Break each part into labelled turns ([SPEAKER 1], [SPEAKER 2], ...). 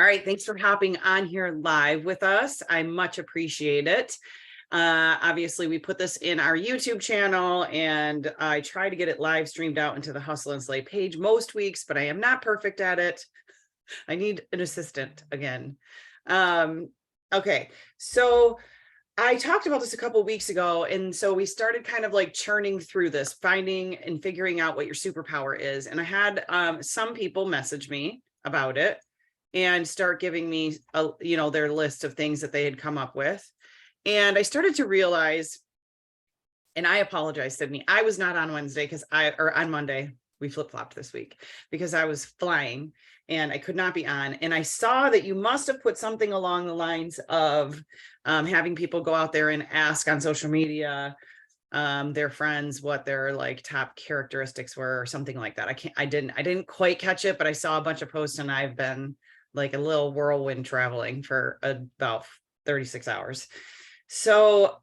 [SPEAKER 1] All right, thanks for hopping on here live with us. I much appreciate it. Obviously, we put this in our YouTube channel, and I try to get it live streamed out into the Hustle and Slay page most weeks, but I am not perfect at it. I need an assistant again. Okay, so I talked about this a couple of weeks ago, and so we started kind of like churning through this, finding and figuring out what your superpower is. And I had some people message me about it and start giving me their list of things that they had come up with. And I started to realize, and I apologize, Sydney, I was not on Wednesday or on Monday. We flip-flopped this week because I was flying and I could not be on. And I saw that you must have put something along the lines of having people go out there and ask on social media their friends what their like top characteristics were or something like that. I didn't quite catch it, but I saw a bunch of posts, and I've been like a little whirlwind traveling for about 36 hours. So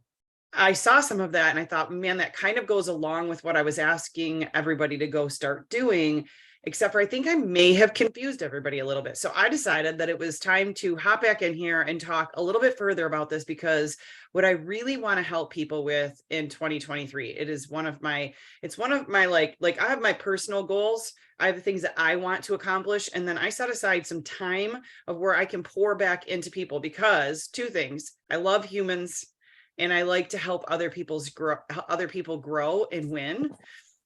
[SPEAKER 1] I saw some of that and I thought, man, that kind of goes along with what I was asking everybody to go start doing, except for I think I may have confused everybody a little bit. So I decided that it was time to hop back in here and talk a little bit further about this, because what I really want to help people with in 2023, it's one of my like I have my personal goals. I have the things that I want to accomplish. And then I set aside some time of where I can pour back into people, because two things: I love humans and I like to help other people grow and win.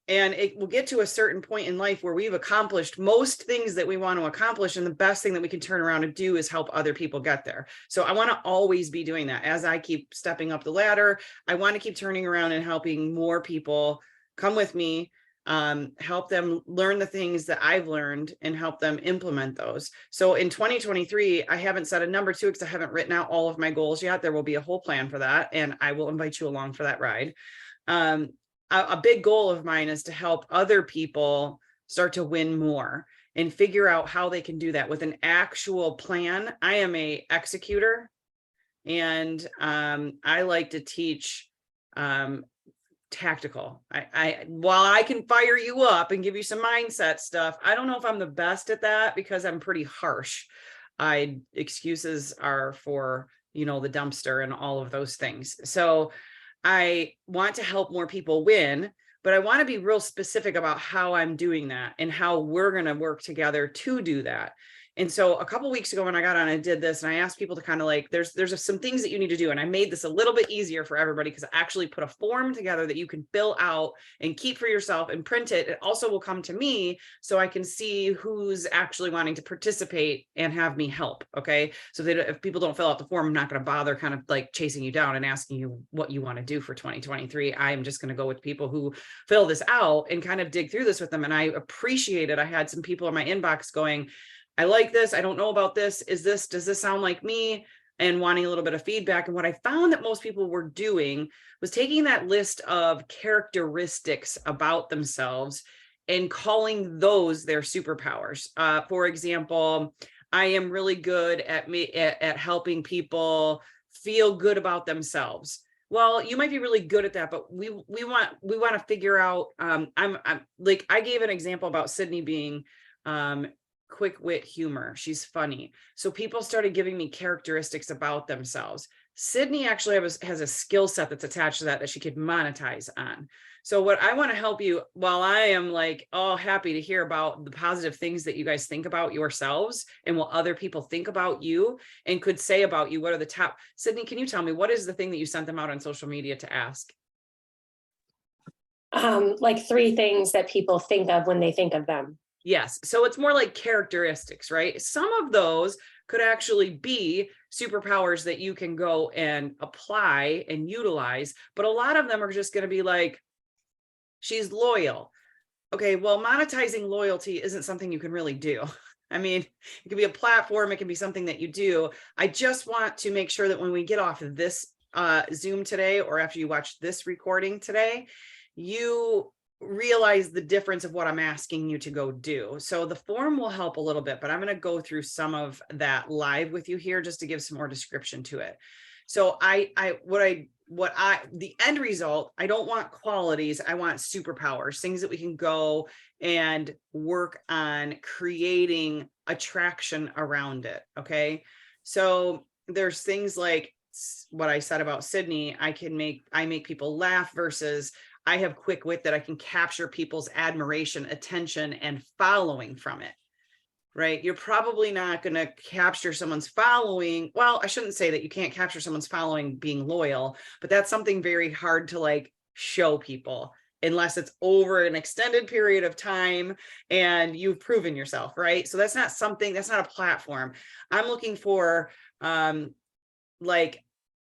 [SPEAKER 1] And it will get to a certain point in life where we've accomplished most things that we want to accomplish. And the best thing that we can turn around and do is help other people get there. So I want to always be doing that. As I keep stepping up the ladder, I want to keep turning around and helping more people come with me, help them learn the things that I've learned and help them implement those. So in 2023, I haven't set a number to it because I haven't written out all of my goals yet. There will be a whole plan for that, and I will invite you along for that ride. A big goal of mine is to help other people start to win more and figure out how they can do that with an actual plan. I am a executor, and I like to teach tactical. While I can fire you up and give you some mindset stuff, I don't know if I'm the best at that because I'm pretty harsh. Excuses are for, the dumpster and all of those things. So I want to help more people win, but I want to be real specific about how I'm doing that and how we're going to work together to do that. And so a couple of weeks ago when I got on, I did this and I asked people to kind of like, there's some things that you need to do. And I made this a little bit easier for everybody because I actually put a form together that you can fill out and keep for yourself and print it. It also will come to me so I can see who's actually wanting to participate and have me help. Okay. So that if people don't fill out the form, I'm not going to bother kind of like chasing you down and asking you what you want to do for 2023. I'm just going to go with people who fill this out and kind of dig through this with them. And I appreciate it. I had some people in my inbox going, I like this. I don't know about this. Does this sound like me? And wanting a little bit of feedback. And what I found that most people were doing was taking that list of characteristics about themselves and calling those their superpowers. For example, I am really good at helping people feel good about themselves. Well, you might be really good at that, but we want to figure out. I'm like, I gave an example about Sydney being quick wit humor. She's funny. So people started giving me characteristics about themselves. Sydney actually has a skill set that's attached to that she could monetize on. So what I want to help you, while I am like, oh, happy to hear about the positive things that you guys think about yourselves and what other people think about you and could say about you, what are the top, Sydney, can you tell me, what is the thing that you sent them out on social media to ask?
[SPEAKER 2] Like 3 things that people think of when they think of them.
[SPEAKER 1] Yes. So it's more like characteristics, right? Some of those could actually be superpowers that you can go and apply and utilize. But a lot of them are just going to be like, she's loyal. Okay, well, monetizing loyalty isn't something you can really do. I mean, it can be a platform. It can be something that you do. I just want to make sure that when we get off of this Zoom today, or after you watch this recording today, you realize the difference of what I'm asking you to go do. So the form will help a little bit, but I'm going to go through some of that live with you here just to give some more description to it. So what I the end result, I don't want qualities. I want superpowers, things that we can go and work on creating attraction around it. Okay. So there's things like what I said about Sydney. I make people laugh versus I have quick wit that I can capture people's admiration, attention, and following from it. Right? You're probably not going to capture someone's following. Well, I shouldn't say that you can't capture someone's following being loyal, but that's something very hard to like show people unless it's over an extended period of time and you've proven yourself, right? So that's not a platform. I'm looking for like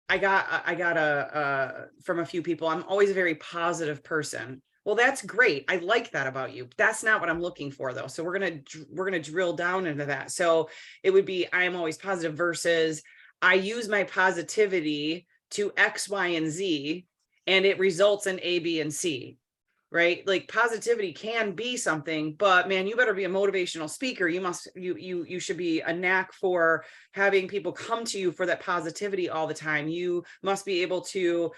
[SPEAKER 1] I got a from a few people, I'm always a very positive person. Well, that's great. I like that about you. That's not what I'm looking for though. So we're going to drill down into that. So it would be, I am always positive versus I use my positivity to X, Y, and Z, and it results in A, B, and C. Right? Like positivity can be something, but man, you better be a motivational speaker. You should be a knack for having people come to you for that positivity all the time. You must be able to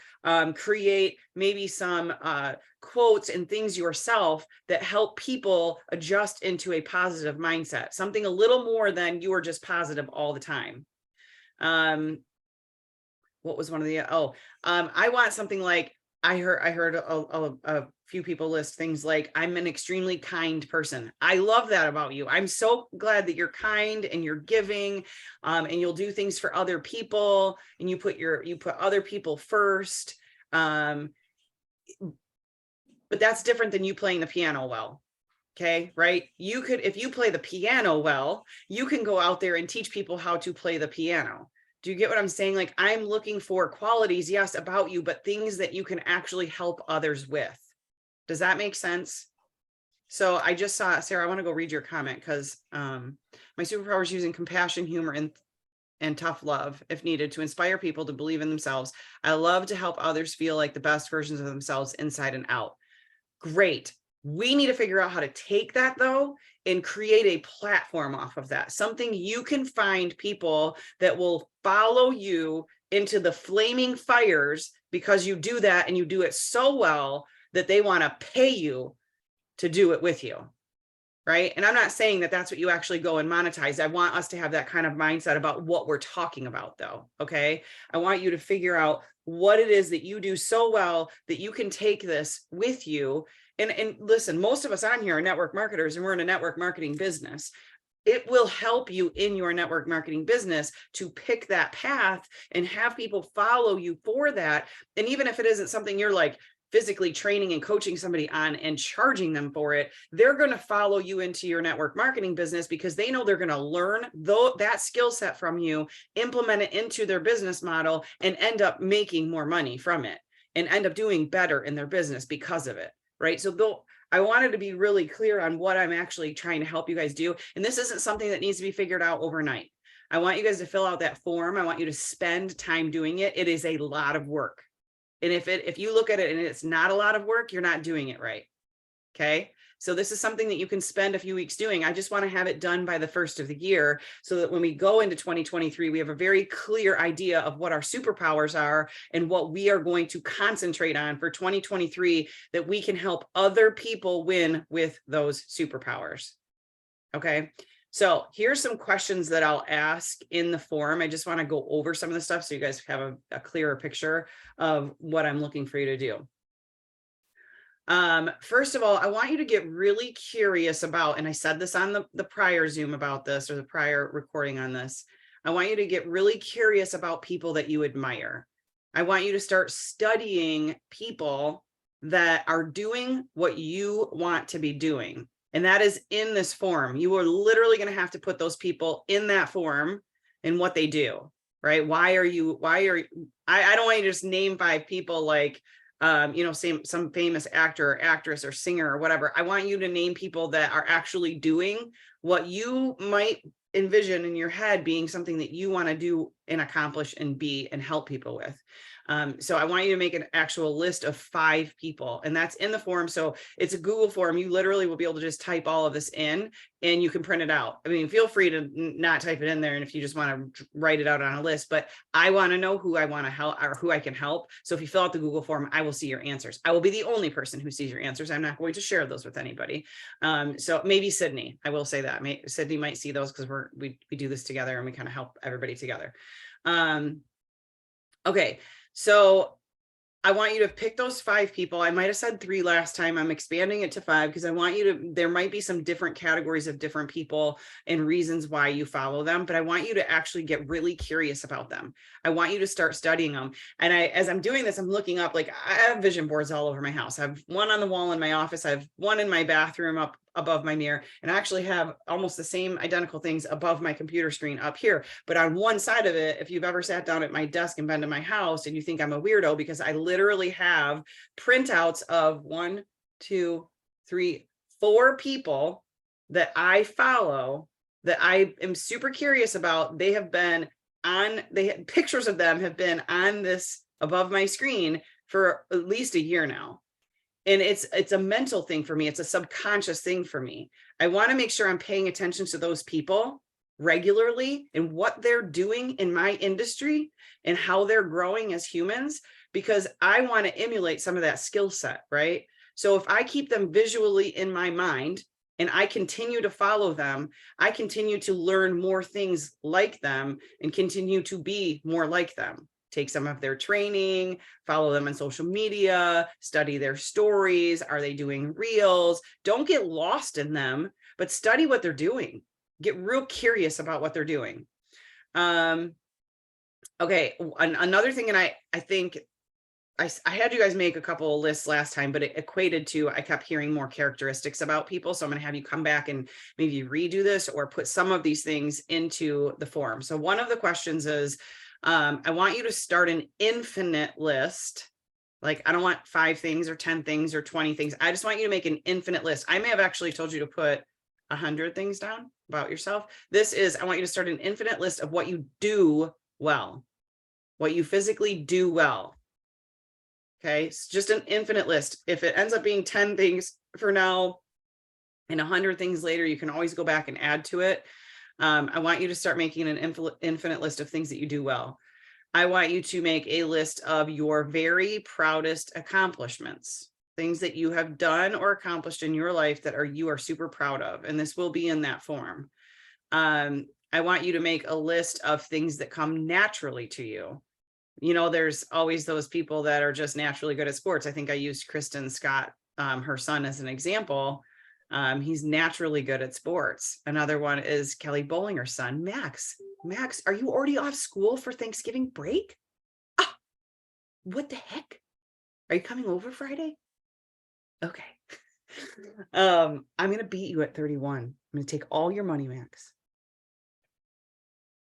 [SPEAKER 1] create maybe some quotes and things yourself that help people adjust into a positive mindset, something a little more than you are just positive all the time. What was one of the, I want something like, I heard a few people list things like, I'm an extremely kind person. I love that about you. I'm so glad that you're kind and you're giving, and you'll do things for other people, and you put other people first. But that's different than you playing the piano well. Okay, right? You could, if you play the piano well, you can go out there and teach people how to play the piano. Do you get what I'm saying? Like, I'm looking for qualities, yes, about you, but things that you can actually help others with. Does that make sense? So I just saw, Sarah, I want to go read your comment because my superpower is using compassion, humor, and tough love, if needed, to inspire people to believe in themselves. I love to help others feel like the best versions of themselves inside and out. Great. We need to figure out how to take that though and create a platform off of that, something you can find people that will follow you into the flaming fires because you do that and you do it so well that they want to pay you to do it with you. Right. And I'm not saying that that's what you actually go and monetize. I want us to have that kind of mindset about what we're talking about though. Okay. I want you to figure out what it is that you do so well that you can take this with you. And listen, most of us on here are network marketers and we're in a network marketing business. It will help you in your network marketing business to pick that path and have people follow you for that. And even if it isn't something you're like physically training and coaching somebody on and charging them for it, they're going to follow you into your network marketing business because they know they're going to learn that skill set from you, implement it into their business model, and end up making more money from it and end up doing better in their business because of it. Right. So I wanted to be really clear on what I'm actually trying to help you guys do. And this isn't something that needs to be figured out overnight. I want you guys to fill out that form. I want you to spend time doing it. It is a lot of work. And if you look at it and it's not a lot of work, you're not doing it right. Okay. So this is something that you can spend a few weeks doing. I just want to have it done by the first of the year so that when we go into 2023, we have a very clear idea of what our superpowers are and what we are going to concentrate on for 2023, that we can help other people win with those superpowers. Okay. So here's some questions that I'll ask in the form. I just want to go over some of the stuff so you guys have a clearer picture of what I'm looking for you to do. First of all, I want you to get really curious about, and I said this on the prior Zoom about this, or the prior recording on this. I want you to get really curious about people that you admire. I want you to start studying people that are doing what you want to be doing. And that is in this form. You are literally going to have to put those people in that form and what they do, right? I don't want you to just name 5 people like, some famous actor or actress or singer or whatever. I want you to name people that are actually doing what you might envision in your head being something that you want to do and accomplish and be and help people with. So I want you to make an actual list of 5 people, and that's in the form. So it's a Google form. You literally will be able to just type all of this in and you can print it out. I mean, feel free to not type it in there. And if you just want to write it out on a list, but I want to know who I want to help or who I can help. So if you fill out the Google form, I will see your answers. I will be the only person who sees your answers. I'm not going to share those with anybody. So maybe Sydney, I will say that Sydney might see those because we do this together and we kind of help everybody together. Okay. So I want you to pick those 5 people. I might've said 3 last time. I'm expanding it to 5 because I want you to, there might be some different categories of different people and reasons why you follow them, but I want you to actually get really curious about them. I want you to start studying them. And as I'm doing this, I'm looking up, like I have vision boards all over my house. I have one on the wall in my office. I have one in my bathroom up above my mirror, and I actually have almost the same identical things above my computer screen up here. But on one side of it, if you've ever sat down at my desk and been to my house and you think I'm a weirdo, because I literally have printouts of 1, 2, 3, 4 people that I follow that I am super curious about. They have been on, pictures of them have been on this above my screen for at least a year now. And it's a mental thing for me. It's a subconscious thing for me. I want to make sure I'm paying attention to those people regularly and what they're doing in my industry and how they're growing as humans, because I want to emulate some of that skill set, right? So if I keep them visually in my mind and I continue to follow them, I continue to learn more things like them and continue to be more like them. Take some of their training, follow them on social media, study their stories. Are they doing reels? Don't get lost in them, but study what they're doing. Get real curious about what they're doing. Okay, another thing, and I think I had you guys make a couple of lists last time, but it equated to, I kept hearing more characteristics about people. So I'm going to have you come back and maybe redo this or put some of these things into the form. So one of the questions is, I want you to start an infinite list. Like, I don't want 5 things or 10 things or 20 things. I just want you to make an infinite list. I may have actually told you to put 100 things down about yourself. This is, I want you to start an infinite list of what you do well, what you physically do well. Okay. It's just an infinite list. If it ends up being 10 things for now and 100 things later, you can always go back and add to it. I want you to start making an infinite list of things that you do well. I want you to make a list of your very proudest accomplishments, things that you have done or accomplished in your life that you are super proud of. And this will be in that form. I want you to make a list of things that come naturally to you. You know, there's always those people that are just naturally good at sports. I think I used Kristen Scott, her son, as an example. He's naturally good at sports. Another one is Kelly Bollinger's son, Max. Max, are you already off school for Thanksgiving break? Ah, what the heck? Are you coming over Friday? Okay. I'm going to beat you at 31. I'm going to take all your money, Max.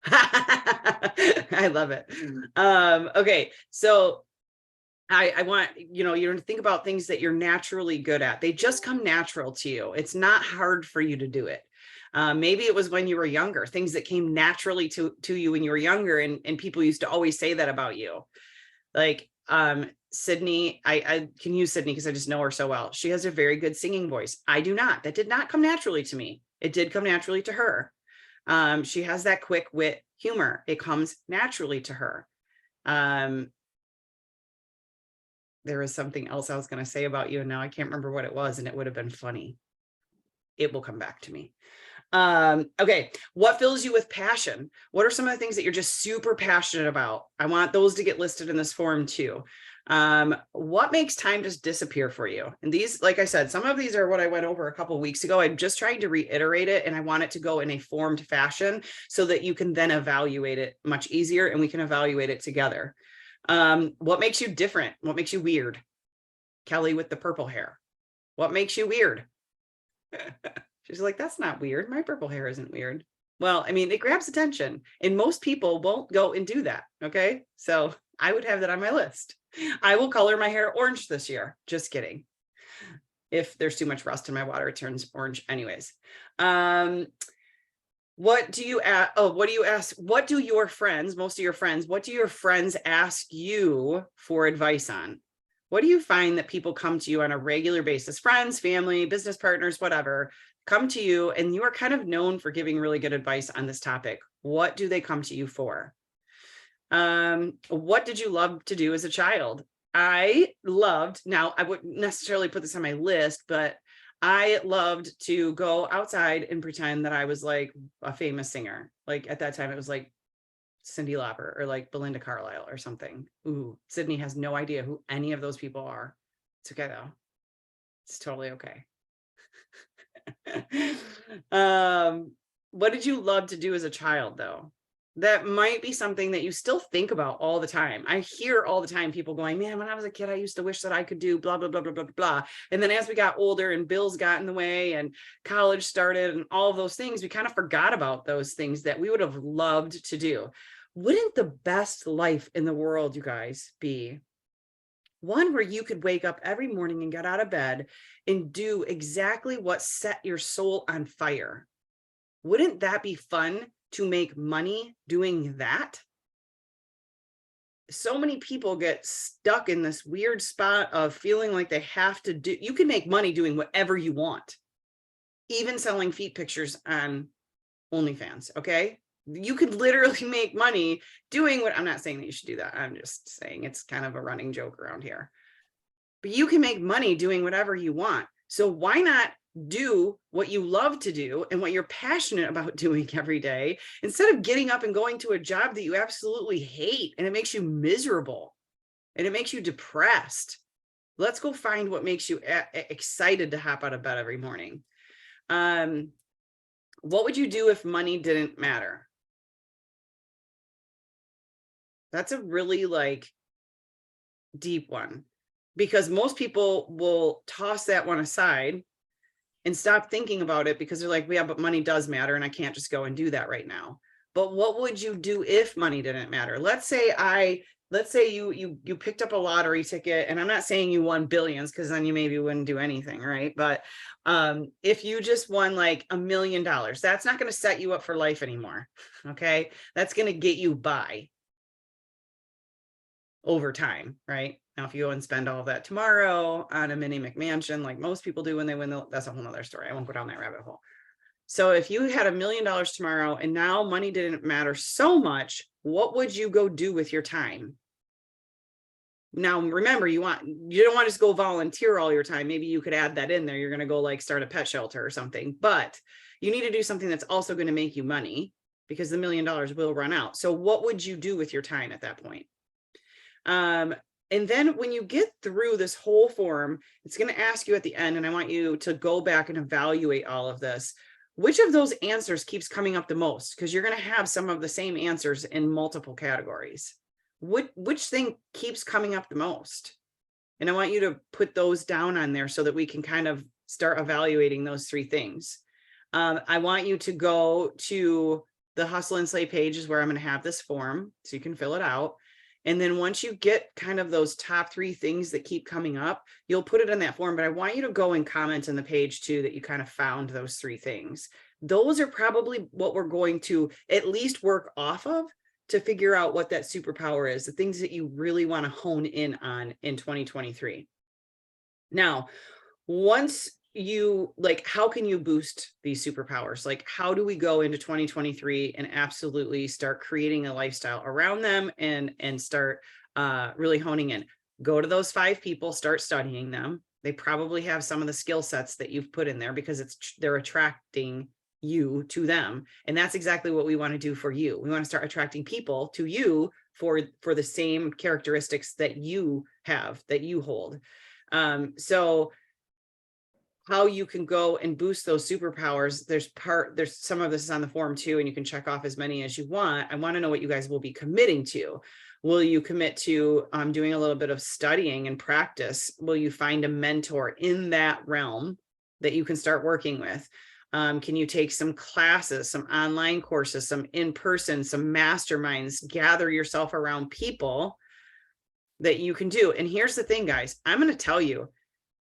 [SPEAKER 1] I love it. Okay. So I want, you to think about things that you're naturally good at. They just come natural to you. It's not hard for you to do it. Maybe it was when you were younger, things that came naturally to you when you were younger. And people used to always say that about you. Like, Sydney, I can use Sydney because I just know her so well. She has a very good singing voice. I do not. That did not come naturally to me. It did come naturally to her. She has that quick wit humor. It comes naturally to her. There was something else I was going to say about you, and now I can't remember what it was, and it would have been funny. It will come back to me. Okay. What fills you with passion? What are some of the things that you're just super passionate about? I want those to get listed in this form too. What makes time just disappear for you? And these, like I said, some of these are what I went over a couple of weeks ago. I'm just trying to reiterate it, and I want it to go in a formed fashion so that you can then evaluate it much easier, and we can evaluate it together. What makes you different? What makes you weird? Kelly with the purple hair. What makes you weird? She's like, that's not weird. My purple hair isn't weird. Well, I mean, it grabs attention, and most people won't go and do that. Okay. So I would have that on my list. I will color my hair orange this year. Just kidding. If there's too much rust in my water, it turns orange anyways. What do you ask? Oh, what do you ask? What do your friends, most of your friends, what do your friends ask you for advice on? What do you find that people come to you on a regular basis? Friends, family, business partners, whatever, come to you and you are kind of known for giving really good advice on this topic. What do they come to you for? What did you love to do as a child? I loved, now I wouldn't necessarily put this on my list, but I loved to go outside and pretend that I was like a famous singer. Like at that time, it was like Cyndi Lauper or like Belinda Carlisle or something. Ooh, Sydney has no idea who any of those people are. It's okay though. It's totally okay. What did you love to do as a child though? That might be something that you still think about all the time. I hear all the time people going, man, when I was a kid, I used to wish that I could do blah, blah, blah, blah, blah, blah. And then as we got older and bills got in the way and college started and all of those things, we kind of forgot about those things that we would have loved to do. Wouldn't the best life in the world, you guys, be one where you could wake up every morning and get out of bed and do exactly what set your soul on fire? Wouldn't that be fun to make money doing that? So many people get stuck in this weird spot of feeling like they have to do, you can make money doing whatever you want, even selling feet pictures on OnlyFans. Okay. You could literally make money doing what, I'm not saying that you should do that. I'm just saying it's kind of a running joke around here, but you can make money doing whatever you want. So why not do what you love to do and what you're passionate about doing every day, instead of getting up and going to a job that you absolutely hate and it makes you miserable and it makes you depressed? Let's go find what makes you excited to hop out of bed every morning. What would you do if money didn't matter? That's a really like deep one, because most people will toss that one aside and stop thinking about it because they're like, yeah, but money does matter and I can't just go and do that right now. But what would you do if money didn't matter? Let's say you picked up a lottery ticket, and I'm not saying you won billions because then you maybe wouldn't do anything, right? But if you just won like $1 million, that's not going to set you up for life anymore. Okay. That's going to get you by over time, right? Now, if you go and spend all of that tomorrow on a mini McMansion, like most people do when they win, that's a whole nother story. I won't go down that rabbit hole. So if you had $1 million tomorrow and now money didn't matter so much, what would you go do with your time? Now, remember, you don't want to just go volunteer all your time. Maybe you could add that in there. You're going to go like start a pet shelter or something, but you need to do something that's also going to make you money, because the $1 million will run out. So what would you do with your time at that point? And then when you get through this whole form, it's going to ask you at the end, and I want you to go back and evaluate all of this. Which of those answers keeps coming up the most? Because you're going to have some of the same answers in multiple categories. Which thing keeps coming up the most? And I want you to put those down on there so that we can kind of start evaluating those three things. I want you to go to the Hustle and Slay page, is where I'm going to have this form so you can fill it out. And then once you get kind of those top three things that keep coming up, you'll put it in that form. But I want you to go and comment on the page too, that you kind of found those three things. Those are probably what we're going to at least work off of to figure out what that superpower is, the things that you really want to hone in on in 2023. Now, once you like, how can you boost these superpowers? Like, how do we go into 2023 and absolutely start creating a lifestyle around them and start really honing in? Go to those 5 people, start studying them. They probably have some of the skill sets that you've put in there because they're attracting you to them. And that's exactly what we want to do for you. We want to start attracting people to you for the same characteristics that you have, that you hold. So how you can go and boost those superpowers. There's some of this is on the form too, and you can check off as many as you want. I want to know what you guys will be committing to. Will you commit to doing a little bit of studying and practice? Will you find a mentor in that realm that you can start working with? Can you take some classes, some online courses, some in-person, some masterminds, gather yourself around people that you can do? And here's the thing, guys, I'm going to tell you,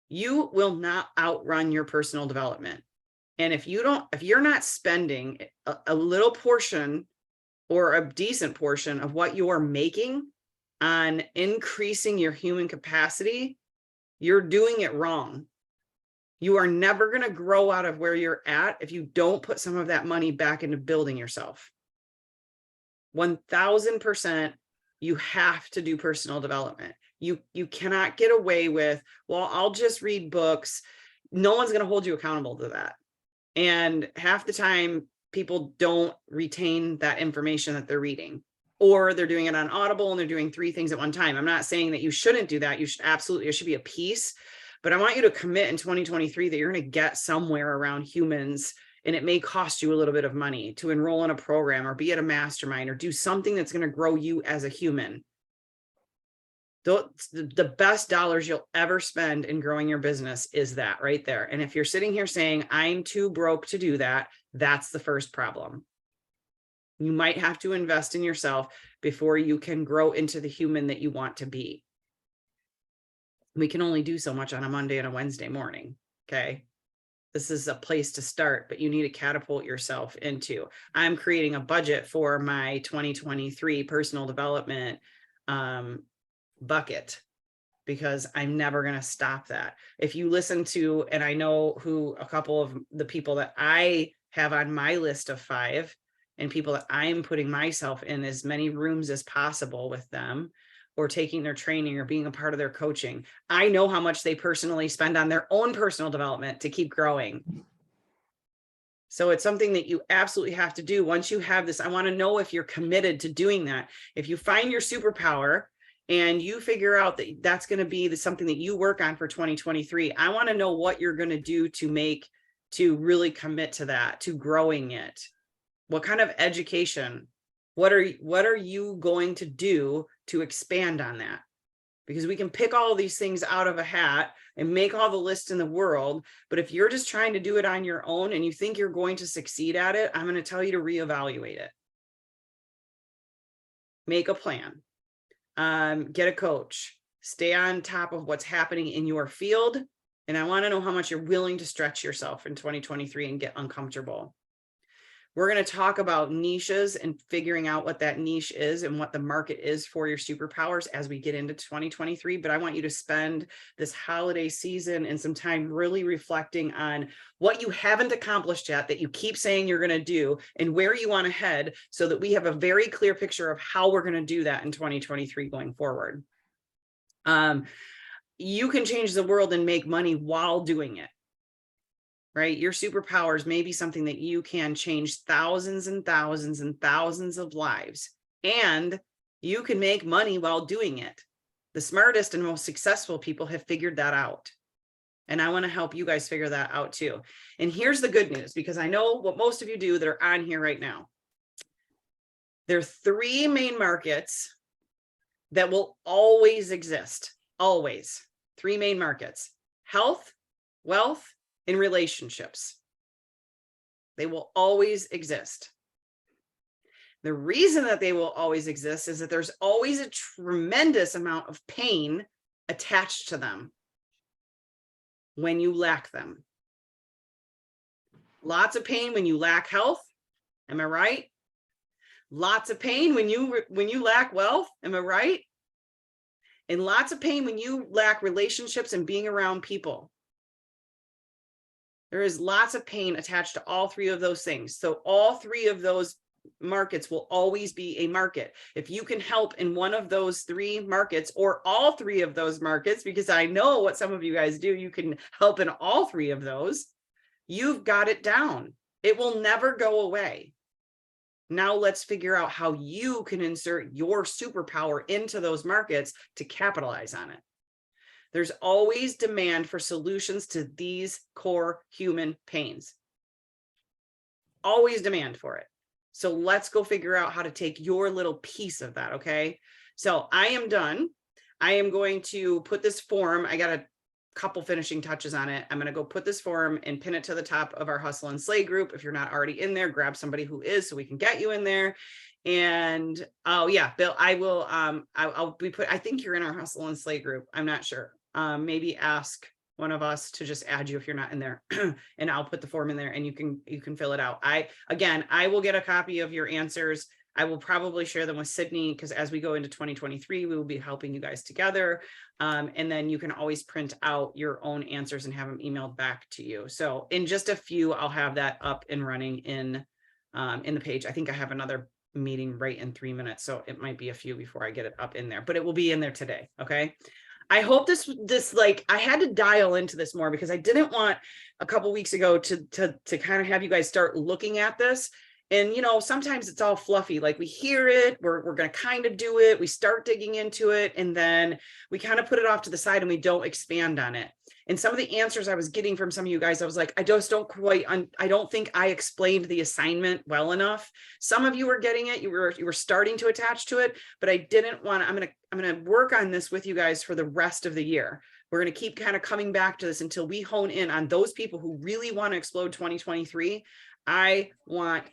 [SPEAKER 1] You will not outrun your personal development. And if you're not spending a little portion or a decent portion of what you're making on increasing your human capacity, you're doing it wrong. You are never going to grow out of where you're at if you don't put some of that money back into building yourself. 1000%, you have to do personal development. You cannot get away with, well, I'll just read books. No one's going to hold you accountable to that. And half the time, people don't retain that information that they're reading, or they're doing it on Audible and they're doing 3 things at one time. I'm not saying that you shouldn't do that. You should absolutely, it should be a piece, but I want you to commit in 2023 that you're going to get somewhere around humans, and it may cost you a little bit of money to enroll in a program or be at a mastermind or do something that's going to grow you as a human. The best dollars you'll ever spend in growing your business is that right there. And if you're sitting here saying, I'm too broke to do that, that's the first problem. You might have to invest in yourself before you can grow into the human that you want to be. We can only do so much on a Monday and a Wednesday morning. Okay. This is a place to start, but you need to catapult yourself into. I'm creating a budget for my 2023 personal development bucket, because I'm never going to stop that. If you listen to, and I know who a couple of the people that I have on my list of 5 and people that I'm putting myself in as many rooms as possible with them, or taking their training or being a part of their coaching, I know how much they personally spend on their own personal development to keep growing. So it's something that you absolutely have to do. Once you have this, I want to know if you're committed to doing that. If you find your superpower and you figure out that that's going to be something that you work on for 2023, I want to know what you're going to do to really commit to that, to growing it. What kind of education? What are you going to do to expand on that? Because we can pick all of these things out of a hat and make all the lists in the world. But if you're just trying to do it on your own and you think you're going to succeed at it, I'm going to tell you to reevaluate it. Make a plan. Get a coach, stay on top of what's happening in your field. And I want to know how much you're willing to stretch yourself in 2023 and get uncomfortable. We're going to talk about niches and figuring out what that niche is and what the market is for your superpowers as we get into 2023. But I want you to spend this holiday season and some time really reflecting on what you haven't accomplished yet that you keep saying you're going to do and where you want to head, so that we have a very clear picture of how we're going to do that in 2023 going forward. You can change the world and make money while doing it. Right? Your superpowers may be something that you can change thousands and thousands and thousands of lives, and you can make money while doing it. The smartest and most successful people have figured that out. And I want to help you guys figure that out too. And here's the good news, because I know what most of you do that are on here right now. There are 3 main markets that will always exist. Always. 3 main markets: health, wealth, in relationships. They will always exist. The reason that they will always exist is that there's always a tremendous amount of pain attached to them when you lack them. Lots of pain when you lack health. Am I right? Lots of pain when you lack wealth. Am I right? And lots of pain when you lack relationships and being around people. There is lots of pain attached to all 3 of those things. So all 3 of those markets will always be a market. If you can help in one of those 3 markets, or all 3 of those markets, because I know what some of you guys do, you can help in all 3 of those, you've got it down. It will never go away. Now let's figure out how you can insert your superpower into those markets to capitalize on it. There's always demand for solutions to these core human pains. Always demand for it. So let's go figure out how to take your little piece of that, okay? So I am done. I am going to put this form. I got a couple finishing touches on it. I'm going to go put this form and pin it to the top of our Hustle and Slay group. If you're not already in there, grab somebody who is so we can get you in there. And oh yeah, Bill, I will, I'll be I think you're in our Hustle and Slay group. I'm not sure. Maybe ask one of us to just add you if you're not in there. And I'll put the form in there and you can fill it out. I will get a copy of your answers. I will probably share them with Sydney because as we go into 2023, we will be helping you guys together. And then you can always print out your own answers and have them emailed back to you. So in just a few, I'll have that up and running in the page. I think I have another meeting right in 3 minutes. So it might be a few before I get it up in there, but it will be in there today. Okay. I hope this like, I had to dial into this more because I didn't want a couple weeks ago to kind of have you guys start looking at this. And, you know, sometimes it's all fluffy, like we hear it, we're going to kind of do it. We start digging into it and then we kind of put it off to the side and we don't expand on it. And some of the answers I was getting from some of you guys, I was like, I just don't quite, I don't think I explained the assignment well enough. Some of you were getting it, you were starting to attach to it, but I didn't want to, I'm going to work on this with you guys for the rest of the year. We're going to keep kind of coming back to this until we hone in on those people who really want to explode 2023. I want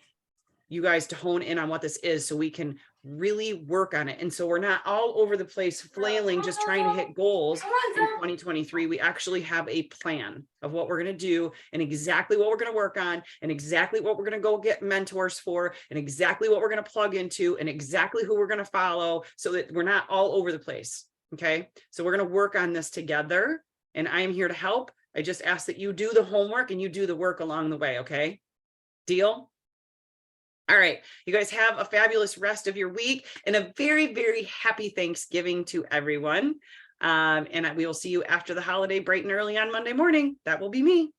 [SPEAKER 1] you guys to hone in on what this is so we can really work on it. And so we're not all over the place flailing, just trying to hit goals in 2023. We actually have a plan of what we're going to do and exactly what we're going to work on and exactly what we're going to go get mentors for and exactly what we're going to plug into and exactly who we're going to follow so that we're not all over the place. Okay. So we're going to work on this together and I am here to help. I just ask that you do the homework and you do the work along the way. Okay. Deal? All right, you guys have a fabulous rest of your week and a very, very happy Thanksgiving to everyone. And we will see you after the holiday bright and early on Monday morning. That will be me.